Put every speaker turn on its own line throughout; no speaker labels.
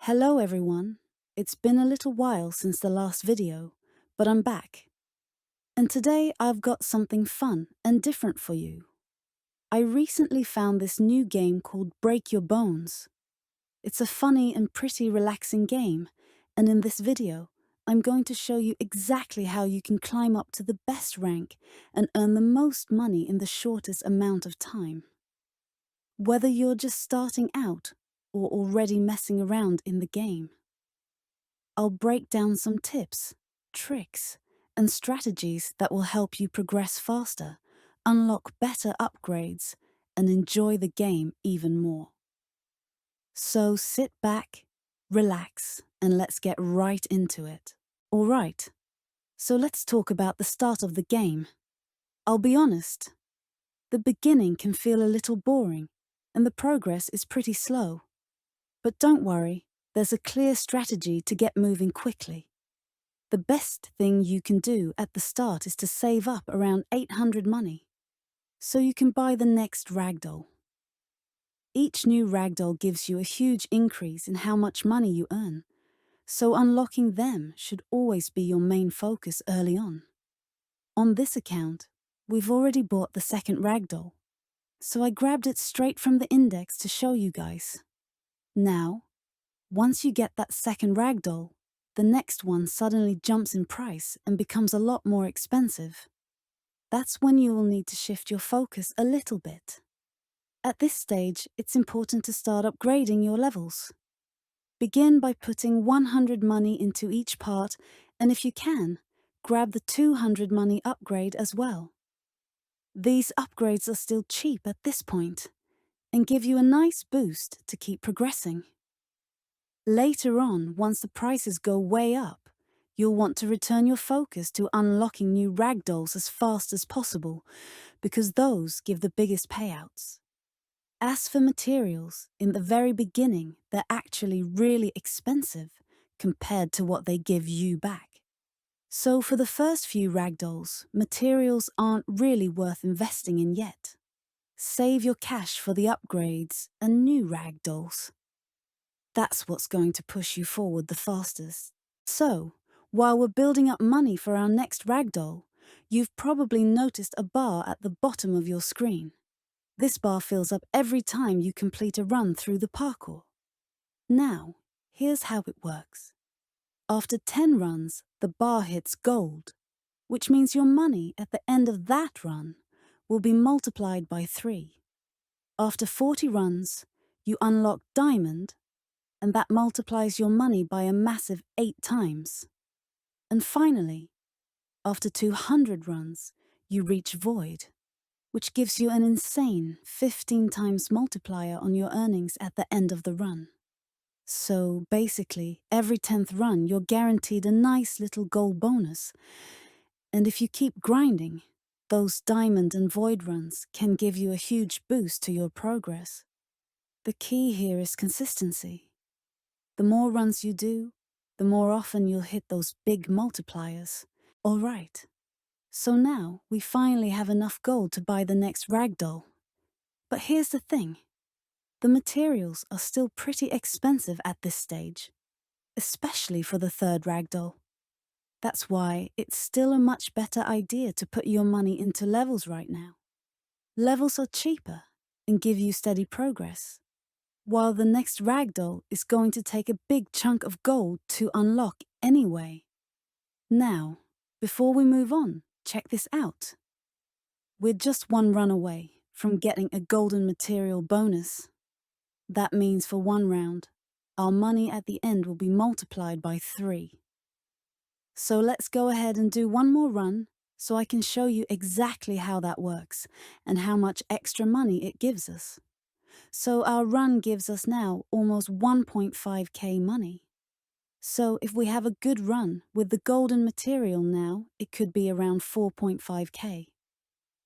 Hello everyone. It's been a little while since the last video, but I'm back. And today I've got something fun and different for you. I recently found this new game called Break Your Bones. It's a funny and pretty relaxing game, and in this video, I'm going to show you exactly how you can climb up to the best rank and earn the most money in the shortest amount of time. Whether you're just starting out or already messing around in the game, I'll break down some tips, tricks, and strategies that will help you progress faster, unlock better upgrades, and enjoy the game even more. So sit back, relax, and let's get right into it. Alright, so let's talk about the start of the game. I'll be honest, the beginning can feel a little boring, and the progress is pretty slow. But don't worry, there's a clear strategy to get moving quickly. The best thing you can do at the start is to save up around 800 money, so you can buy the next ragdoll. Each new ragdoll gives you a huge increase in how much money you earn, so unlocking them should always be your main focus early on. On this account, we've already bought the second ragdoll, so I grabbed it straight from the index to show you guys. Now, once you get that second ragdoll, the next one suddenly jumps in price and becomes a lot more expensive. That's when you will need to shift your focus a little bit. At this stage, it's important to start upgrading your levels. Begin by putting 100 money into each part, and if you can, grab the 200 money upgrade as well. These upgrades are still cheap at this point, and give you a nice boost to keep progressing. Later on, once the prices go way up, you'll want to return your focus to unlocking new ragdolls as fast as possible, because those give the biggest payouts. As for materials, in the very beginning, they're actually really expensive compared to what they give you back. So for the first few ragdolls, materials aren't really worth investing in yet. Save your cash for the upgrades and new ragdolls. That's what's going to push you forward the fastest. So, while we're building up money for our next ragdoll, you've probably noticed a bar at the bottom of your screen. This bar fills up every time you complete a run through the parkour. Now, here's how it works. After 10 runs, the bar hits gold, which means your money at the end of that run will be multiplied by 3. After 40 runs, you unlock diamond, and that multiplies your money by a massive 8 times. And finally, after 200 runs, you reach void, which gives you an insane 15 times multiplier on your earnings at the end of the run. So basically, every 10th run, you're guaranteed a nice little gold bonus. And if you keep grinding, those diamond and void runs can give you a huge boost to your progress. The key here is consistency. The more runs you do, the more often you'll hit those big multipliers. All right. So now we finally have enough gold to buy the next ragdoll. But here's the thing. The materials are still pretty expensive at this stage, especially for the third ragdoll. That's why it's still a much better idea to put your money into levels right now. Levels are cheaper and give you steady progress, while the next ragdoll is going to take a big chunk of gold to unlock anyway. Now, before we move on, check this out. We're just one run away from getting a golden material bonus. That means for one round, our money at the end will be multiplied by 3. So let's go ahead and do one more run so I can show you exactly how that works and how much extra money it gives us. So our run gives us now almost 1.5k money. So if we have a good run with the golden material now, it could be around 4.5k.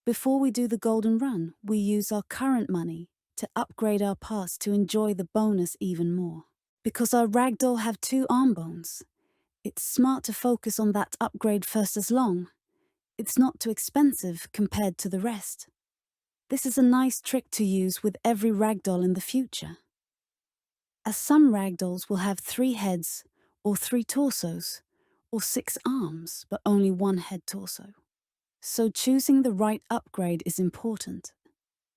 Before we do the golden run, we use our current money to upgrade our parts to enjoy the bonus even more. Because our ragdoll have 2 arm bones, it's smart to focus on that upgrade first as long. It's not too expensive compared to the rest. This is a nice trick to use with every ragdoll in the future. as some ragdolls will have 3 heads, or 3 torsos, or 6 arms, but only 1 head torso. So choosing the right upgrade is important.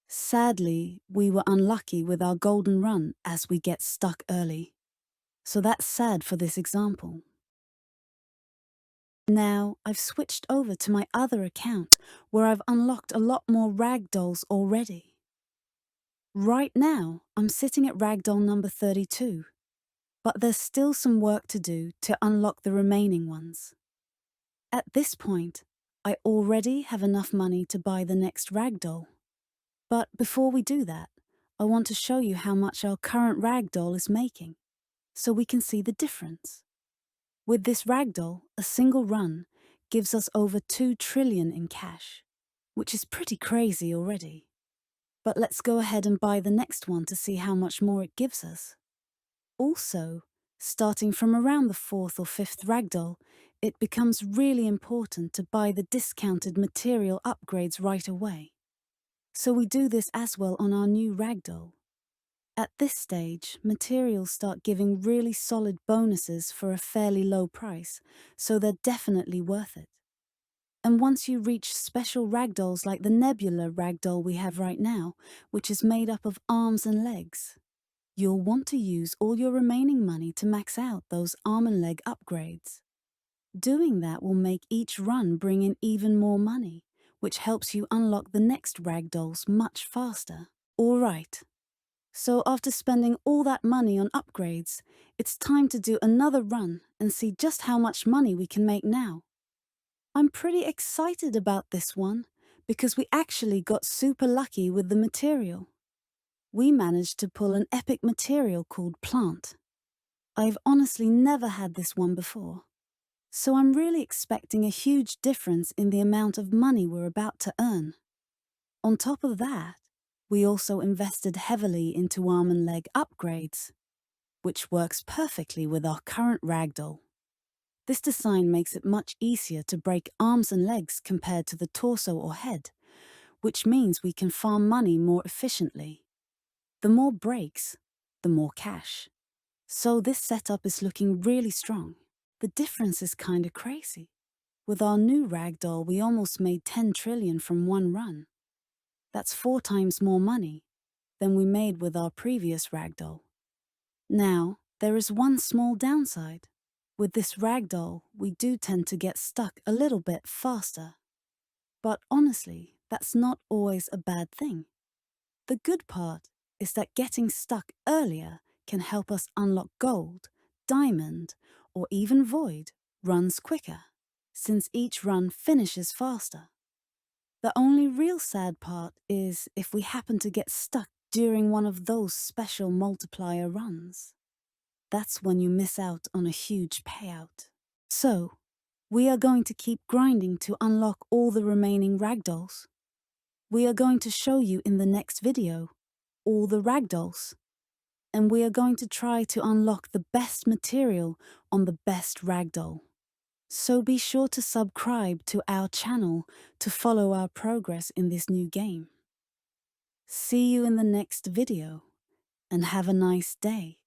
Sadly, we were unlucky with our golden run as we get stuck early. So that's sad for this example. Now, I've switched over to my other account where I've unlocked a lot more ragdolls already. Right now, I'm sitting at ragdoll number 32, but there's still some work to do to unlock the remaining ones. At this point, I already have enough money to buy the next ragdoll. But before we do that, I want to show you how much our current ragdoll is making, so we can see the difference. With this ragdoll, a single run gives us over 2 trillion in cash, which is pretty crazy already. But let's go ahead and buy the next one to see how much more it gives us. Also, starting from around the 4th or 5th ragdoll, it becomes really important to buy the discounted material upgrades right away. So we do this as well on our new ragdoll. At this stage, materials start giving really solid bonuses for a fairly low price, so they're definitely worth it. And once you reach special ragdolls like the Nebula ragdoll we have right now, which is made up of arms and legs, you'll want to use all your remaining money to max out those arm and leg upgrades. Doing that will make each run bring in even more money, which helps you unlock the next ragdolls much faster. Alright, so after spending all that money on upgrades, it's time to do another run and see just how much money we can make now. I'm pretty excited about this one because we actually got super lucky with the material. We managed to pull an epic material called Plant. I've honestly never had this one before, so I'm really expecting a huge difference in the amount of money we're about to earn. On top of that, we also invested heavily into arm and leg upgrades, which works perfectly with our current ragdoll. This design makes it much easier to break arms and legs compared to the torso or head, which means we can farm money more efficiently. The more breaks, the more cash. So this setup is looking really strong. The difference is kinda crazy. With our new ragdoll, we almost made 10 trillion from one run. That's 4 times more money than we made with our previous ragdoll. Now, there is one small downside. With this ragdoll, we do tend to get stuck a little bit faster. But honestly, that's not always a bad thing. The good part is that getting stuck earlier can help us unlock gold, diamond, or even void runs quicker, since each run finishes faster. The only real sad part is if we happen to get stuck during one of those special multiplier runs. That's when you miss out on a huge payout. So, we are going to keep grinding to unlock all the remaining ragdolls. We are going to show you in the next video all the ragdolls. And we are going to try to unlock the best material on the best ragdoll. So be sure to subscribe to our channel to follow our progress in this new game. See you in the next video, and have a nice day.